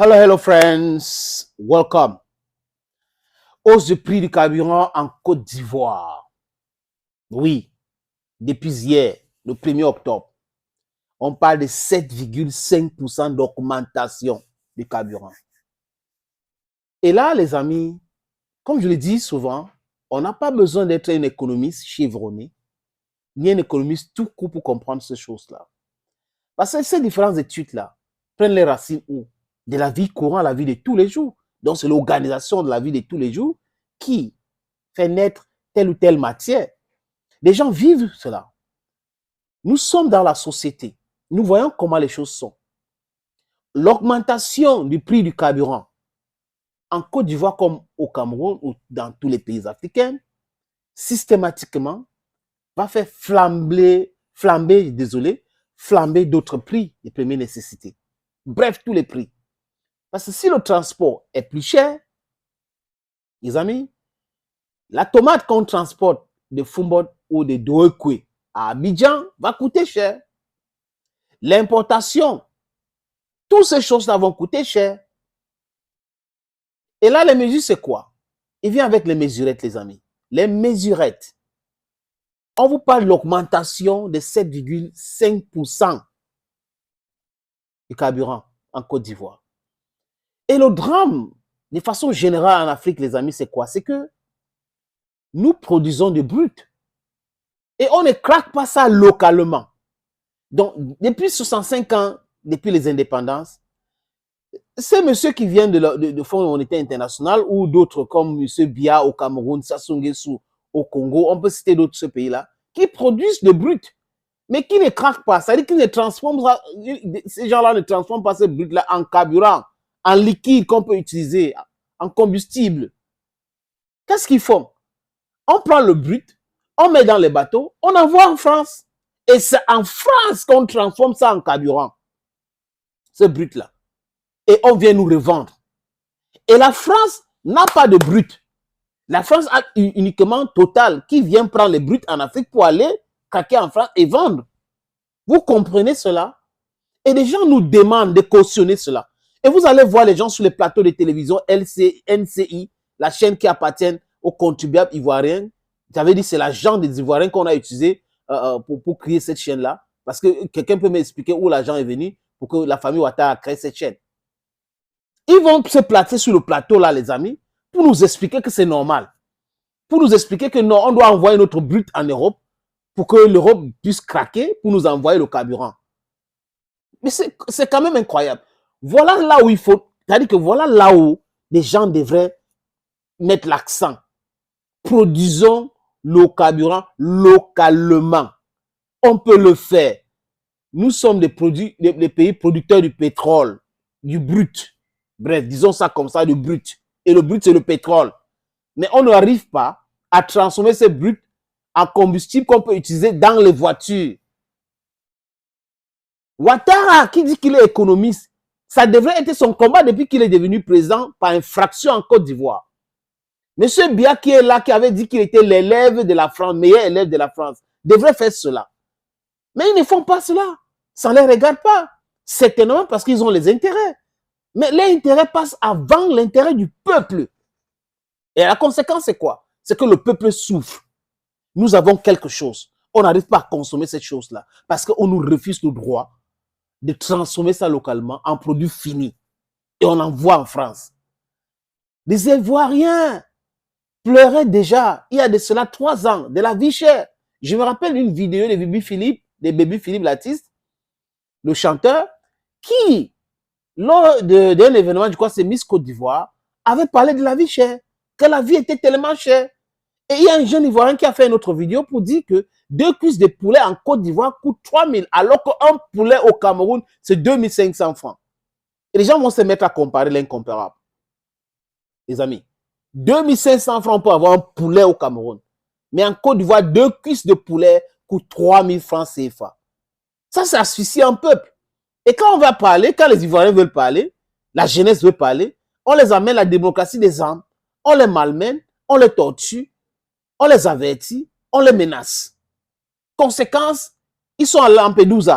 Hello, hello friends, welcome. Hausse de prix du carburant en Côte d'Ivoire. Oui, depuis hier, le 1er octobre, on parle de 7,5% d'augmentation du carburant. Et là, les amis, comme je le dis souvent, on n'a pas besoin d'être un économiste chevronné, ni un économiste tout court pour comprendre ces choses-là. Parce que ces différentes études-là prennent les racines où? De la vie courante, la vie de tous les jours. Donc, c'est l'organisation de la vie de tous les jours qui fait naître telle ou telle matière. Les gens vivent cela. Nous sommes dans la société. Nous voyons comment les choses sont. L'augmentation du prix du carburant en Côte d'Ivoire comme au Cameroun ou dans tous les pays africains, systématiquement, va faire flamber d'autres prix de première nécessité. Bref, tous les prix. Parce que si le transport est plus cher, les amis, la tomate qu'on transporte de Fumbot ou de Douekwe à Abidjan va coûter cher. L'importation, toutes ces choses-là vont coûter cher. Et là, les mesures, c'est quoi? Il vient avec les mesurettes, les amis. Les mesurettes. On vous parle de l'augmentation de 7,5% du carburant en Côte d'Ivoire. Et le drame, de façon générale en Afrique, les amis, c'est quoi? C'est que nous produisons du brut. Et on ne craque pas ça localement. Donc, depuis 65 ans, depuis les indépendances, ces messieurs qui viennent de Fonds monétaire international ou d'autres comme M. Biya au Cameroun, Sassou Nguesso au Congo, on peut citer d'autres ce pays-là, qui produisent de brut, mais qui ne craquent pas. C'est-à-dire qu'ils ne transforment pas, ces gens-là ne transforment pas ce brut-là en carburant, en liquide qu'on peut utiliser, en combustible. Qu'est-ce qu'ils font? On prend le brut, on met dans les bateaux, on envoie en France. Et c'est en France qu'on transforme ça en carburant, ce brut-là. Et on vient nous revendre. Et la France n'a pas de brut. La France a uniquement Total qui vient prendre les bruts en Afrique pour aller craquer en France et vendre. Vous comprenez cela? Et les gens nous demandent de cautionner cela. Et vous allez voir les gens sur les plateaux de télévision NCI, la chaîne qui appartient aux contribuables ivoiriens. J'avais dit c'est l'argent des Ivoiriens qu'on a utilisé pour créer cette chaîne-là. Parce que quelqu'un peut m'expliquer où l'argent est venu pour que la famille Ouattara crée cette chaîne. Ils vont se placer sur le plateau là, les amis, pour nous expliquer que c'est normal. Pour nous expliquer que non, on doit envoyer notre brut en Europe pour que l'Europe puisse craquer pour nous envoyer le carburant. Mais c'est quand même incroyable. Voilà là où il faut, c'est-à-dire que voilà là où les gens devraient mettre l'accent. Produisons le carburant localement. On peut le faire. Nous sommes des pays producteurs du pétrole, du brut. Bref, disons ça comme ça, du brut. Et le brut, c'est le pétrole. Mais on n'arrive pas à transformer ce brut en combustible qu'on peut utiliser dans les voitures. Ouattara, qui dit qu'il est économiste, ça devrait être son combat depuis qu'il est devenu président par infraction en Côte d'Ivoire. Monsieur Biya qui est là, qui avait dit qu'il était l'élève de la France, meilleur élève de la France, devrait faire cela. Mais ils ne font pas cela. Ça ne les regarde pas. Certainement parce qu'ils ont les intérêts. Mais l'intérêt passe avant l'intérêt du peuple. Et la conséquence, c'est quoi? C'est que le peuple souffre. Nous avons quelque chose. On n'arrive pas à consommer cette chose-là parce qu'on nous refuse le droit de transformer ça localement en produit fini. Et on envoie en France. Les Ivoiriens pleuraient déjà, il y a de cela 3 ans, de la vie chère. Je me rappelle une vidéo de Baby Philippe Latiste, le chanteur, qui, lors d'un événement, je crois que c'est Miss Côte d'Ivoire, avait parlé de la vie chère, que la vie était tellement chère. Et il y a un jeune Ivoirien qui a fait une autre vidéo pour dire que 2 cuisses de poulet en Côte d'Ivoire coûtent 3 000, alors qu'un poulet au Cameroun, c'est 2 500 francs. Et les gens vont se mettre à comparer l'incomparable. Les amis, 2 500 francs pour avoir un poulet au Cameroun. Mais en Côte d'Ivoire, 2 cuisses de poulet coûtent 3 000 francs CFA. Ça asphyxie un peuple. Et quand on va parler, quand les Ivoiriens veulent parler, la jeunesse veut parler, on les amène à la démocratie des armes, on les malmène, on les torture, on les avertit, on les menace. Conséquence, ils sont à Lampedusa.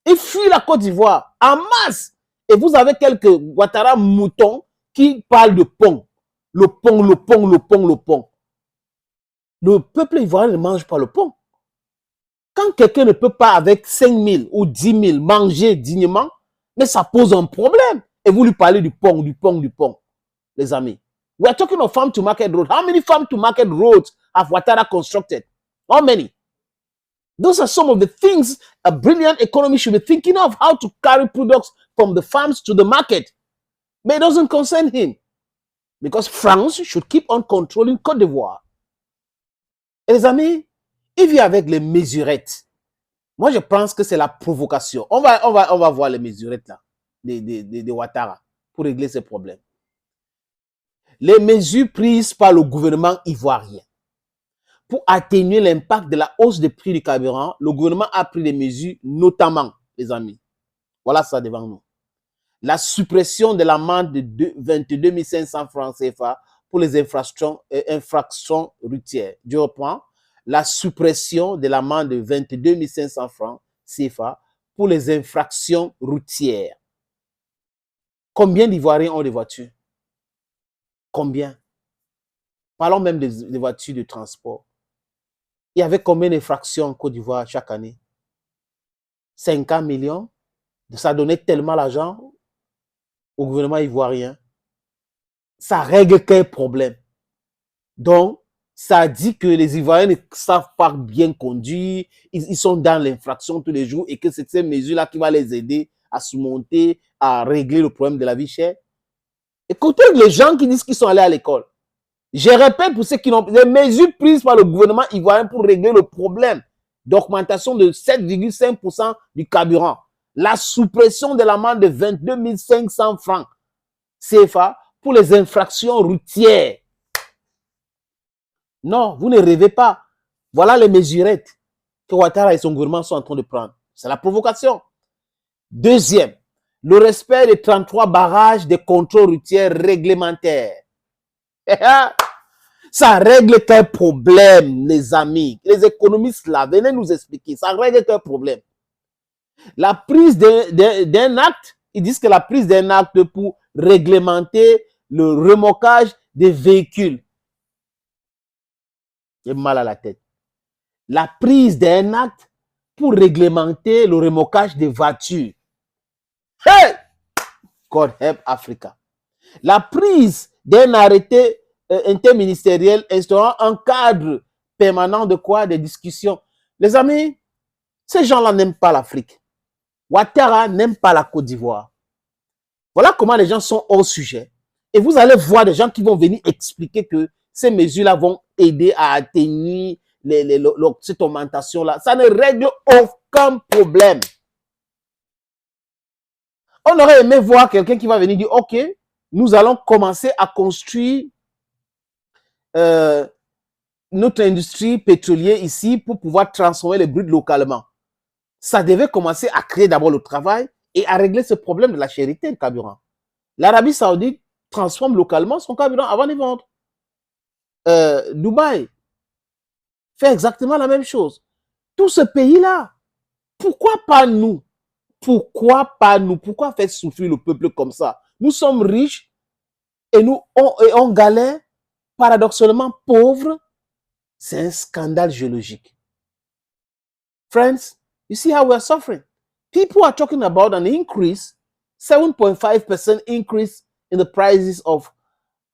Ils fuient la Côte d'Ivoire en masse. Et vous avez quelques Ouattara moutons qui parlent de pont. Le pont, le pont, le pont, le pont. Le peuple ivoirien ne mange pas le pont. Quand quelqu'un ne peut pas avec 5 000 ou 10 000 manger dignement, mais ça pose un problème. Et vous lui parlez du pont, du pont, du pont, les amis. We are talking of farm to market road. How many farm to market roads have Ouattara constructed? How many? Those are some of the things a brilliant economy should be thinking of, how to carry products from the farms to the market. But it doesn't concern him. Because France should keep on controlling Côte d'Ivoire. Et les amis, il vit avec les mesurettes. Moi, je pense que c'est la provocation. On va voir les mesurettes là, de Ouattara, pour régler ces problèmes. Les mesures prises par le gouvernement ivoirien pour atténuer l'impact de la hausse des prix du carburant, le gouvernement a pris des mesures, notamment, les amis. Voilà ça devant nous. La suppression de l'amende de 22 500 francs CFA pour les infractions routières. Je reprends. La suppression de l'amende de 22 500 francs CFA pour les infractions routières. Combien d'Ivoiriens ont des voitures? Combien? Parlons même des voitures de transport. Il y avait combien d'infractions en Côte d'Ivoire chaque année? 50 millions. Ça donnait tellement d'argent au gouvernement ivoirien. Ça règle quel problème? Donc, ça dit que les Ivoiriens ne savent pas bien conduire, ils sont dans l'infraction tous les jours et que c'est ces mesures-là qui vont les aider à surmonter, à régler le problème de la vie chère. Écoutez les gens qui disent qu'ils sont allés à l'école. Je répète pour ceux qui n'ont... Les mesures prises par le gouvernement ivoirien pour régler le problème d'augmentation de 7,5% du carburant. La suppression de l'amende de 22 500 francs CFA pour les infractions routières. Non, vous ne rêvez pas. Voilà les mesurettes que Ouattara et son gouvernement sont en train de prendre. C'est la provocation. Deuxième, le respect des 33 barrages de contrôle routier réglementaires. Ça règle quel problème, les amis? Les économistes là, venez nous expliquer. Ça règle quel problème? La prise d'un acte, ils disent que la prise d'un acte pour réglementer le remorquage des véhicules. J'ai mal à la tête. La prise d'un acte pour réglementer le remorquage des voitures. Hey! God help Africa. La prise d'un arrêté interministériel instaurant un cadre permanent de quoi? Des discussions. Les amis, ces gens-là n'aiment pas l'Afrique. Ouattara n'aime pas la Côte d'Ivoire. Voilà comment les gens sont hors sujet. Et vous allez voir des gens qui vont venir expliquer que ces mesures-là vont aider à atténuer cette augmentation-là. Ça ne règle aucun problème. On aurait aimé voir quelqu'un qui va venir dire, OK, nous allons commencer à construire notre industrie pétrolière ici pour pouvoir transformer les brutes localement. Ça devait commencer à créer d'abord le travail et à régler ce problème de la chérité de carburant. L'Arabie Saoudite transforme localement son carburant avant de vendre. Dubaï fait exactement la même chose. Tout ce pays-là, pourquoi pas nous? Pourquoi pas nous? Pourquoi faire souffrir le peuple comme ça? Nous sommes riches et on galère, paradoxalement pauvres. C'est un scandale géologique. Friends, you see how we are suffering. People are talking about an increase, 7.5% increase in the prices of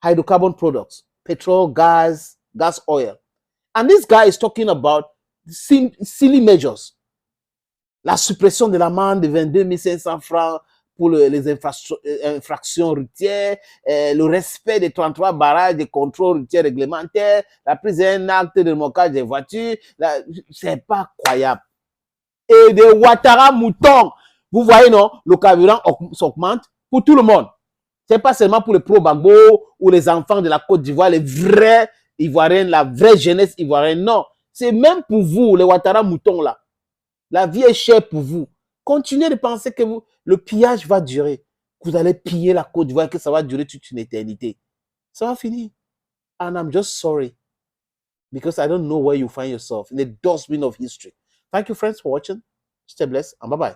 hydrocarbon products, petrol, gas, oil. And this guy is talking about silly measures. La suppression de l'amende de 22 500 francs pour les infractions routières, le respect des 33 barrages de contrôle routier réglementaire, la prise d'un acte de remorquage des voitures, c'est pas croyable. Et des Ouattara moutons, vous voyez, non, le carburant s'augmente pour tout le monde. C'est pas seulement pour les pro-Bagbo ou les enfants de la Côte d'Ivoire, les vrais Ivoiriens, la vraie jeunesse ivoirienne, non. C'est même pour vous, les Ouattara moutons là. La vie est chère pour vous. Continuez de penser que le pillage va durer. Que vous allez piller la Côte d'Ivoire et que ça va durer toute une éternité. Ça va finir. And I'm just sorry. Because I don't know where you find yourself. In the dustbin of history. Thank you, friends, for watching. Stay blessed and bye-bye.